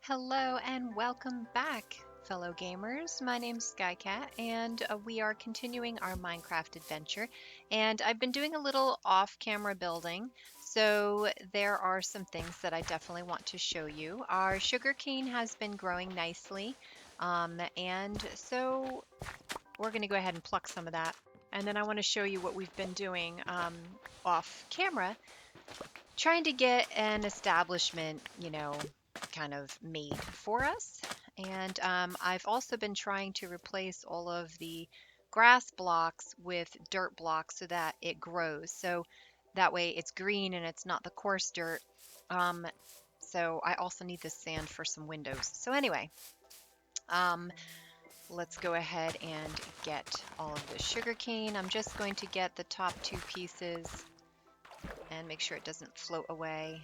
Hello and welcome back, fellow gamers. My name's Skycat, and we are continuing our Minecraft adventure. And I've been doing a little off-camera building, so there are some things that I definitely want to show you. Our sugarcane has been growing nicely, and so we're going to go ahead and pluck some of that. And then I want to show you what we've been doing off camera, trying to get an establishment, kind of made for us. And I've also been trying to replace all of the grass blocks with dirt blocks so that it grows. So that way it's green and it's not the coarse dirt. Um, so I also need this sand for some windows. So anyway, um, let's go ahead and get all of the sugar cane. I'm just going to get the top two pieces and make sure it doesn't float away.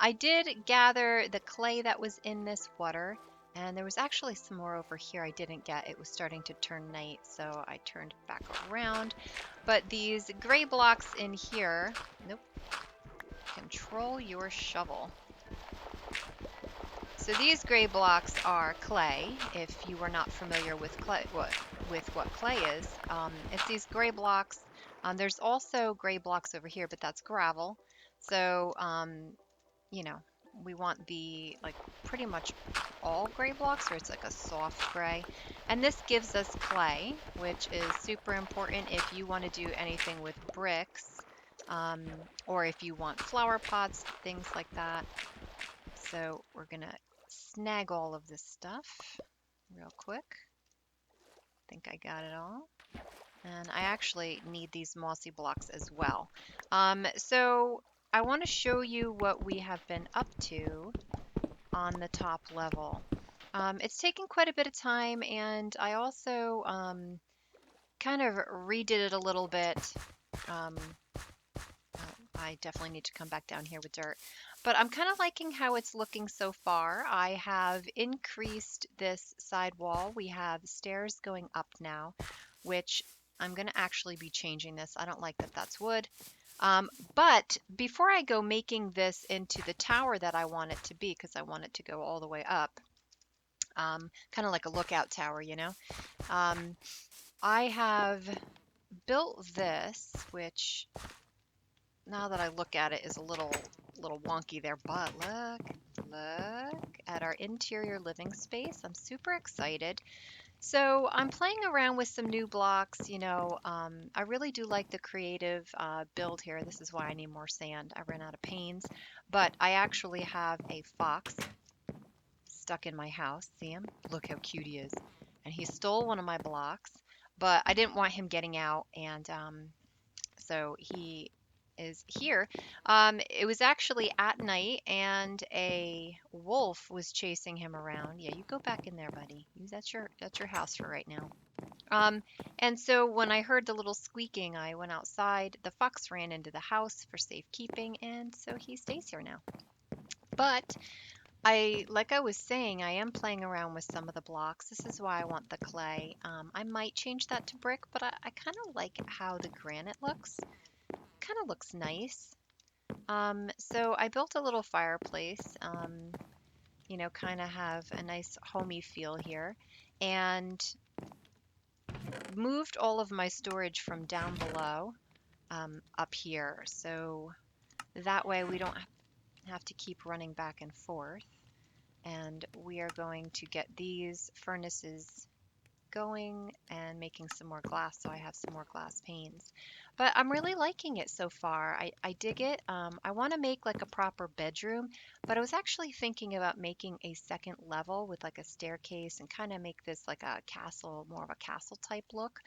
I did gather the clay that was in this water, and there was actually some more over here I didn't get. It was starting to turn night, so I turned back around. But these gray blocks in here, nope, control your shovel. So these gray blocks are clay. If you were not familiar with clay, what clay is, it's these gray blocks. There's also gray blocks over here, but that's gravel. So you know, we want the like pretty much all gray blocks, or it's like a soft gray. And this gives us clay, which is super important if you want to do anything with bricks, um, or if you want flower pots, things like that. So we're gonna snag all of this stuff real quick. Think I got it all. And I actually need these mossy blocks as well. So I want to show you what we have been up to on the top level. It's taken quite a bit of time, and I also kind of redid it a little bit. Um, I definitely need to come back down here with dirt. But I'm kind of liking how it's looking so far. I have increased this side wall. We have stairs going up now, which I'm going to actually be changing this. I don't like that that's wood. But before I go making this into the tower that I want it to be, because I want it to go all the way up, kind of like a lookout tower, um, I have built this, which now that I look at it is a little wonky there, but look at our interior living space. I'm super excited. So I'm playing around with some new blocks. I really do like the creative build here. This is why I need more sand. I ran out of panes, but I actually have a fox stuck in my house. See him? Look how cute he is. And he stole one of my blocks, but I didn't want him getting out, and so he is here. It was actually at night, and a wolf was chasing him around. Yeah, you go back in there, buddy. That's your house for right now. And so when I heard the little squeaking, I went outside. The fox ran into the house for safekeeping, and so he stays here now. But like I was saying, I am playing around with some of the blocks. This is why I want the clay. I might change that to brick, but I kind of like how the granite looks. Kind of looks nice. So I built a little fireplace, kind of have a nice homey feel here, and moved all of my storage from down below up here. So that way we don't have to keep running back and forth. And we are going to get these furnaces going and making some more glass so I have some more glass panes. But I'm really liking it so far. I dig it. I want to make like a proper bedroom, but I was actually thinking about making a second level with like a staircase and kind of make this like a castle, more of a castle type look,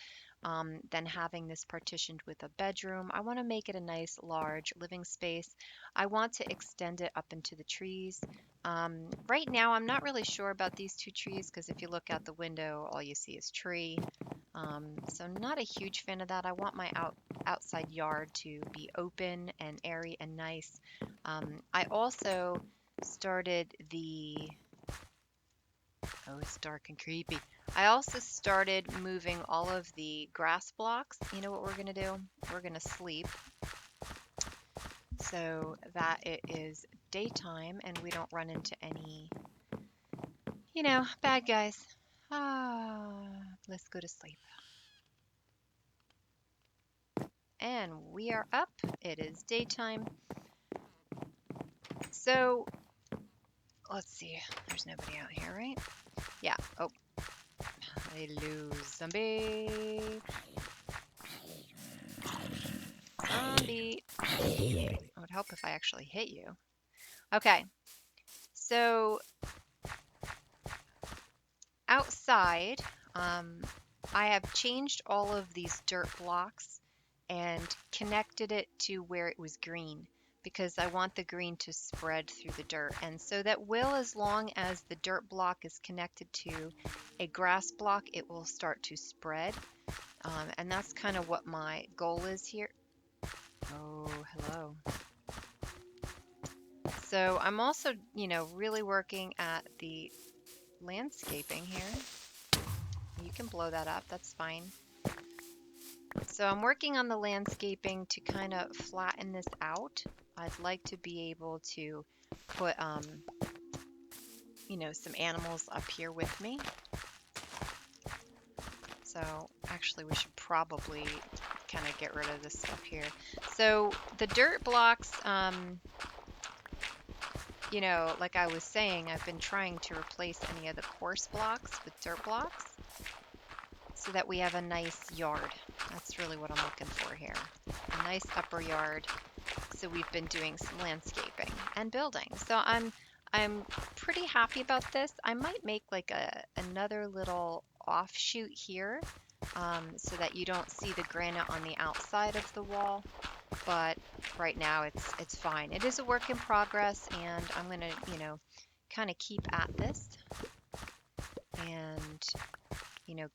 than having this partitioned with a bedroom. I want to make it a nice large living space. I want to extend it up into the trees. Right now, I'm not really sure about these two trees because if you look out the window, all you see is tree. So not a huge fan of that. I want my outside yard to be open and airy and nice. I also started oh, it's dark and creepy. I also started moving all of the grass blocks. You know what we're gonna do? We're gonna sleep so that it is daytime and we don't run into any, bad guys. Ah, let's go to sleep. And we are up. It is daytime. So let's see. There's nobody out here, right? Yeah. Oh, hello, zombie. Zombie. It would help if I actually hit you. Okay. So outside, um, I have changed all of these dirt blocks and connected it to where it was green because I want the green to spread through the dirt. And so that will, as long as the dirt block is connected to a grass block, it will start to spread. And that's kind of what my goal is here. Oh, hello. So I'm also, really working at the landscaping here. You can blow that up, that's fine. So I'm working on the landscaping to kind of flatten this out. I'd like to be able to put, some animals up here with me. So actually we should probably kind of get rid of this stuff here. So the dirt blocks, like I was saying, I've been trying to replace any of the coarse blocks with dirt blocks so that we have a nice yard. That's really what I'm looking for here. A nice upper yard. So we've been doing some landscaping and building. So I'm pretty happy about this. I might make like another little offshoot here, so that you don't see the granite on the outside of the wall. But right now it's fine. It is a work in progress, and I'm gonna, kind of keep at this and,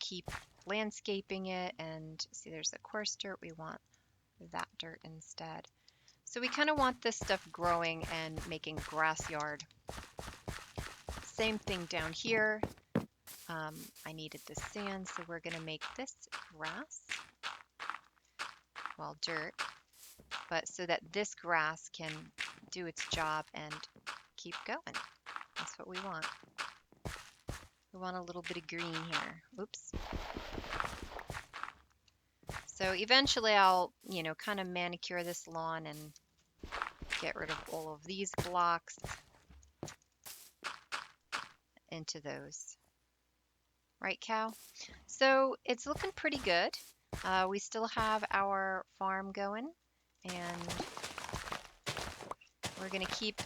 keep landscaping it. And see, there's the coarse dirt. We want that dirt instead. So we kind of want this stuff growing and making a grass yard. Same thing down here. I needed the sand, so we're going to make this grass. Well, dirt. But so that this grass can do its job and keep going. That's what we want. We want a little bit of green here. Oops. So eventually I'll, kind of manicure this lawn and get rid of all of these blocks into those. Right, Cow? So it's looking pretty good. We still have our farm going, and we're going to keep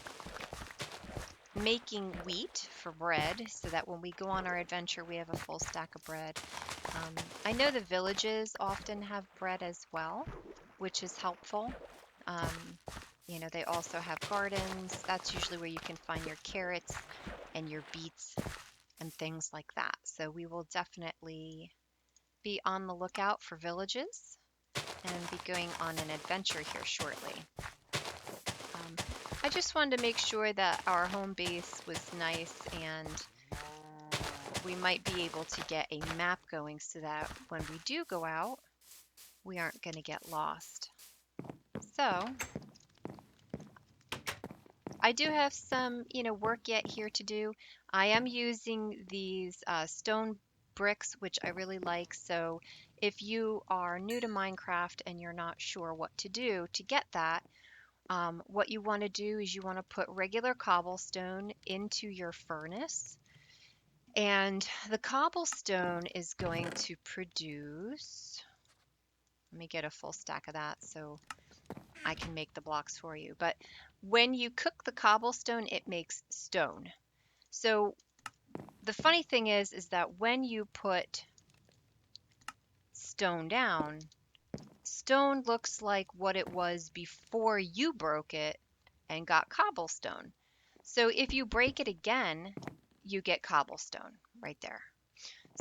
making wheat for bread so that when we go on our adventure, we have a full stack of bread. I know the villages often have bread as well, which is helpful. They also have gardens. That's usually where you can find your carrots and your beets and things like that. So we will definitely be on the lookout for villages and be going on an adventure here shortly. I just wanted to make sure that our home base was nice, and we might be able to get a map going so that when we do go out, we aren't going to get lost. So I do have some, work yet here to do. I am using these stone bricks, which I really like. So if you are new to Minecraft and you're not sure what to do to get that, what you want to do is you want to put regular cobblestone into your furnace. And the cobblestone is going to produce, let me get a full stack of that so I can make the blocks for you. But when you cook the cobblestone, it makes stone. So the funny thing is that when you put stone down, stone looks like what it was before you broke it and got cobblestone. So if you break it again, you get cobblestone right there.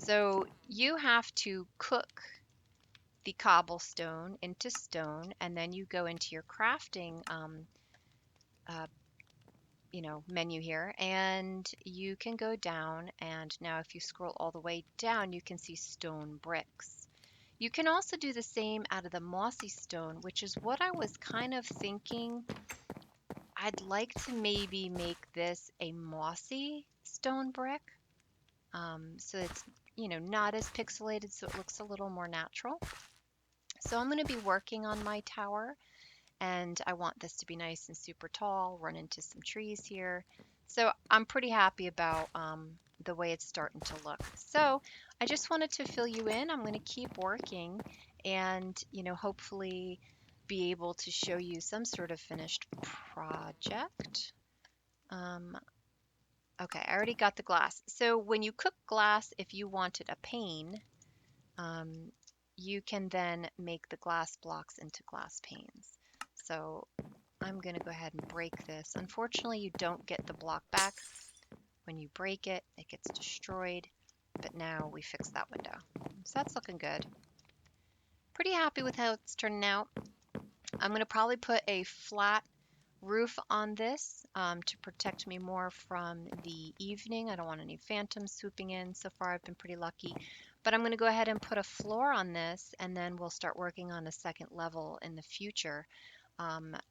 So you have to cook the cobblestone into stone, and then you go into your crafting uh, menu here, and you can go down, and now if you scroll all the way down, you can see stone bricks. You can also do the same out of the mossy stone, which is what I was kind of thinking. I'd like to maybe make this a mossy stone brick. So it's, not as pixelated, so it looks a little more natural. So I'm going to be working on my tower, and I want this to be nice and super tall, run into some trees here. So I'm pretty happy about the way it's starting to look. So I just wanted to fill you in. I'm going to keep working and, hopefully be able to show you some sort of finished project. Um, okay, I already got the glass. So when you cook glass, if you wanted a pane, um, you can then make the glass blocks into glass panes. So I'm going to go ahead and break this. Unfortunately, you don't get the block back. When you break it, it gets destroyed. But now we fixed that window. So that's looking good. Pretty happy with how it's turning out. I'm going to probably put a flat roof on this to protect me more from the evening. I don't want any phantoms swooping in. So far, I've been pretty lucky. But I'm going to go ahead and put a floor on this, and then we'll start working on a second level in the future.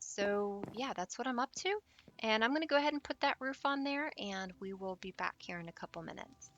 So yeah, that's what I'm up to. And I'm going to go ahead and put that roof on there, and we will be back here in a couple minutes.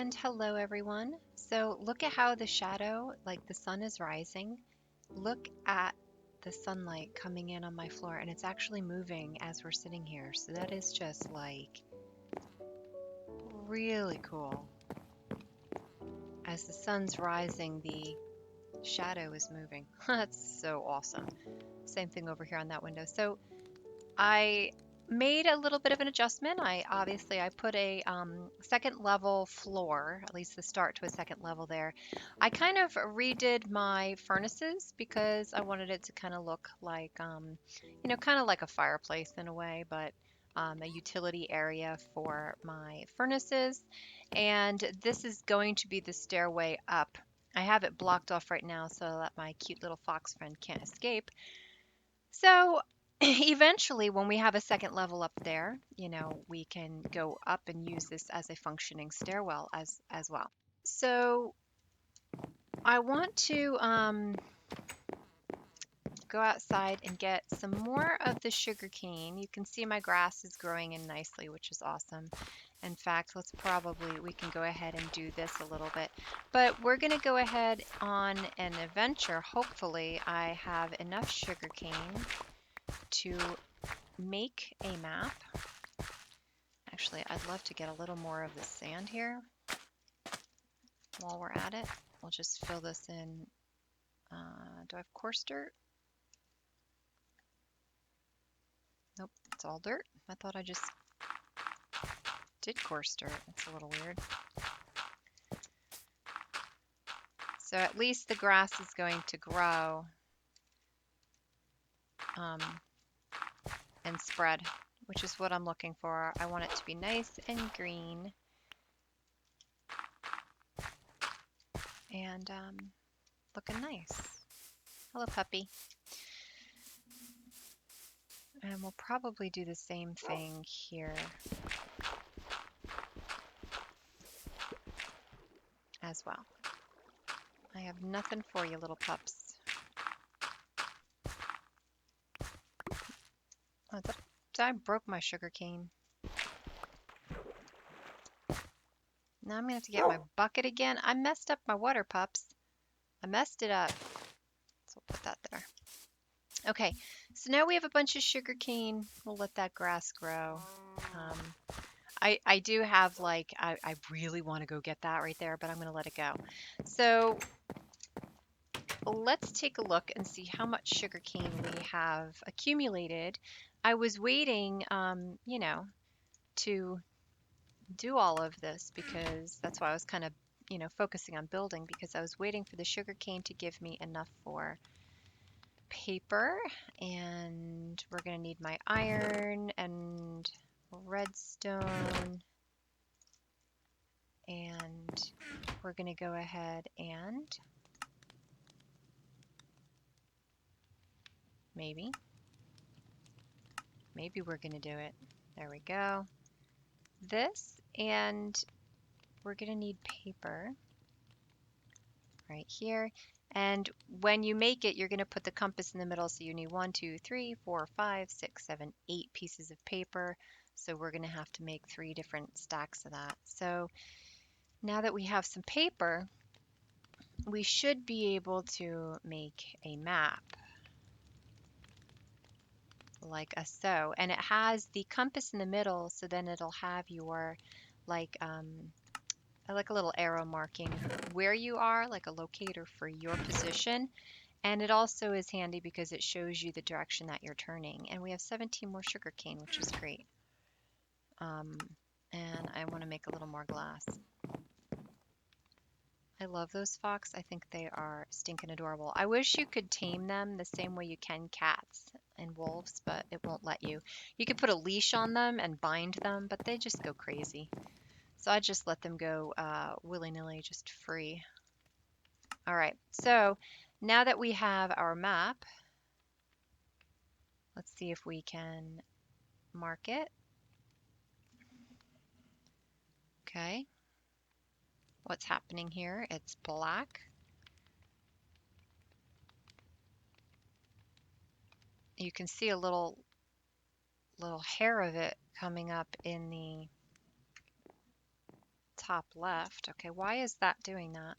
And hello, everyone. So look at how the shadow, like the sun is rising. Look at the sunlight coming in on my floor, and it's actually moving as we're sitting here. So that is just like really cool. As the sun's rising, the shadow is moving. That's so awesome. Same thing over here on that window. So I made a little bit of an adjustment. I put a second level floor, at least the start to a second level there. I kind of redid my furnaces because I wanted it to kind of look like, kind of like a fireplace in a way, but a utility area for my furnaces. And this is going to be the stairway up. I have it blocked off right now so that my cute little fox friend can't escape. So eventually, when we have a second level up there, we can go up and use this as a functioning stairwell as well. So I want to go outside and get some more of the sugar cane. You can see my grass is growing in nicely, which is awesome. In fact, we can go ahead and do this a little bit. But we're going to go ahead on an adventure. Hopefully, I have enough sugar cane to make a map. Actually, I'd love to get a little more of the sand here while we're at it. We'll just fill this in. Do I have coarse dirt? Nope, it's all dirt. I thought I just did coarse dirt. That's a little weird. So at least the grass is going to grow and spread, which is what I'm looking for. I want it to be nice and green and looking nice. Hello, puppy. And we'll probably do the same thing here as well. I have nothing for you, little pups. Oh, I broke my sugar cane. Now I'm gonna have to get my bucket again. I messed up my water, pups. I messed it up. So we'll put that there. Okay, so now we have a bunch of sugar cane. We'll let that grass grow. I do have I really want to go get that right there, but I'm gonna let it go. So let's take a look and see how much sugar cane we have accumulated. I was waiting, to do all of this because that's why I was kind of, focusing on building because I was waiting for the sugar cane to give me enough for paper. And we're going to need my iron and redstone. And we're going to go ahead and maybe we're going to do it. There we go. This, and we're going to need paper right here. And when you make it, you're going to put the compass in the middle. So you need 1, 2, 3, 4, 5, 6, 7, 8 pieces of paper. So we're going to have to make 3 different stacks of that. So now that we have some paper, we should be able to make a map like a so. And it has the compass in the middle, so then it'll have your like I like a little arrow marking where you are, like a locator for your position. And it also is handy because it shows you the direction that you're turning. And we have 17 more sugar cane, which is great. And I want to make a little more glass. I love those fox. I think they are stinking adorable. I wish you could tame them the same way you can cats and wolves, but it won't let you. You could put a leash on them and bind them, but they just go crazy. So I just let them go willy-nilly, just free. All right, so now that we have our map, let's see if we can mark it. Okay, what's happening here? It's black. You can see a little hair of it coming up in the top left. Okay, why is that doing that?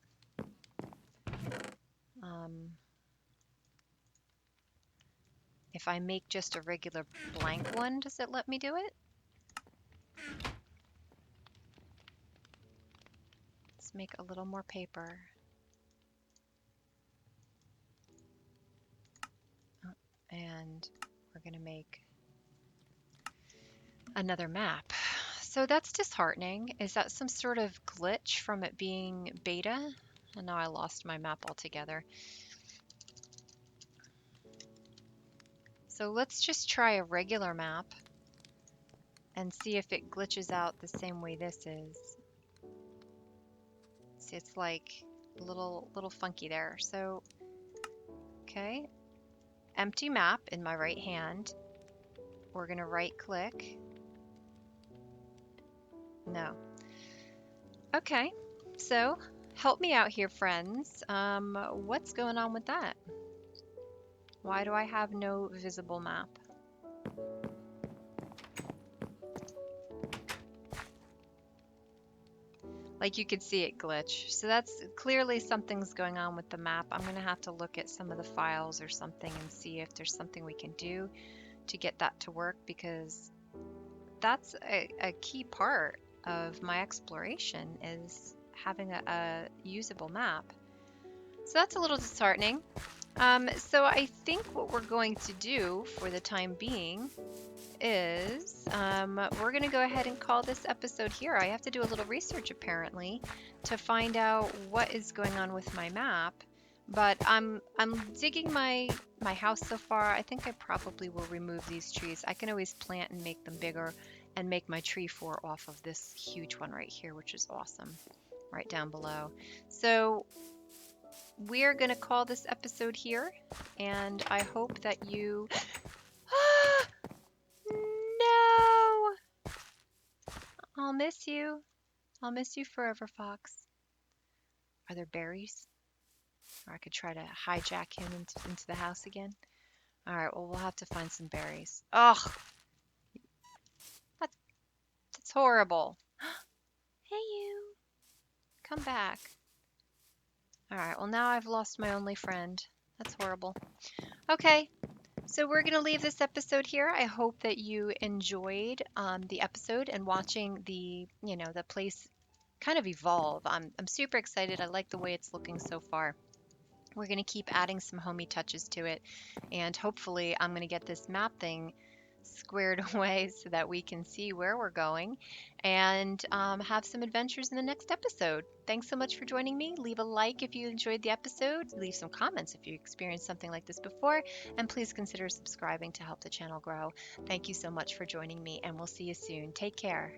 Um, if I make just a regular blank one, does it let me do it? Let's make a little more paper. And we're going to make another map. So that's disheartening. Is that some sort of glitch from it being beta? And now I lost my map altogether. So let's just try a regular map and see if it glitches out the same way this is. See, it's like a little funky there. So, okay, empty map in my right hand. We're gonna right click. No. Okay, so help me out here, friends. What's going on with that? Why do I have no visible map? Like you could see it glitch. So that's clearly something's going on with the map. I'm gonna have to look at some of the files or something and see if there's something we can do to get that to work, because that's a key part of my exploration is having a usable map. So that's a little disheartening. So I think what we're going to do for the time being is we're going to go ahead and call this episode here. I have to do a little research apparently to find out what is going on with my map. But I'm digging my house so far. I think I probably will remove these trees. I can always plant and make them bigger and make my tree fort off of this huge one right here, which is awesome, right down below. So we're going to call this episode here, and I hope that you no! I'll miss you. I'll miss you forever, Fox. Are there berries? Or I could try to hijack him into the house again. All right, well, we'll have to find some berries. Ugh, that, that's horrible. Hey, you. Come back. All right, well, now I've lost my only friend. That's horrible. Okay, so we're going to leave this episode here. I hope that you enjoyed the episode and watching the place kind of evolve. I'm super excited. I like the way it's looking so far. We're going to keep adding some homey touches to it, and hopefully I'm going to get this map thing squared away so that we can see where we're going and have some adventures in the next episode. Thanks so much for joining me. Leave a like if you enjoyed the episode. Leave some comments if you experienced something like this before, and please consider subscribing to help the channel grow. Thank you so much for joining me, and we'll see you soon. Take care.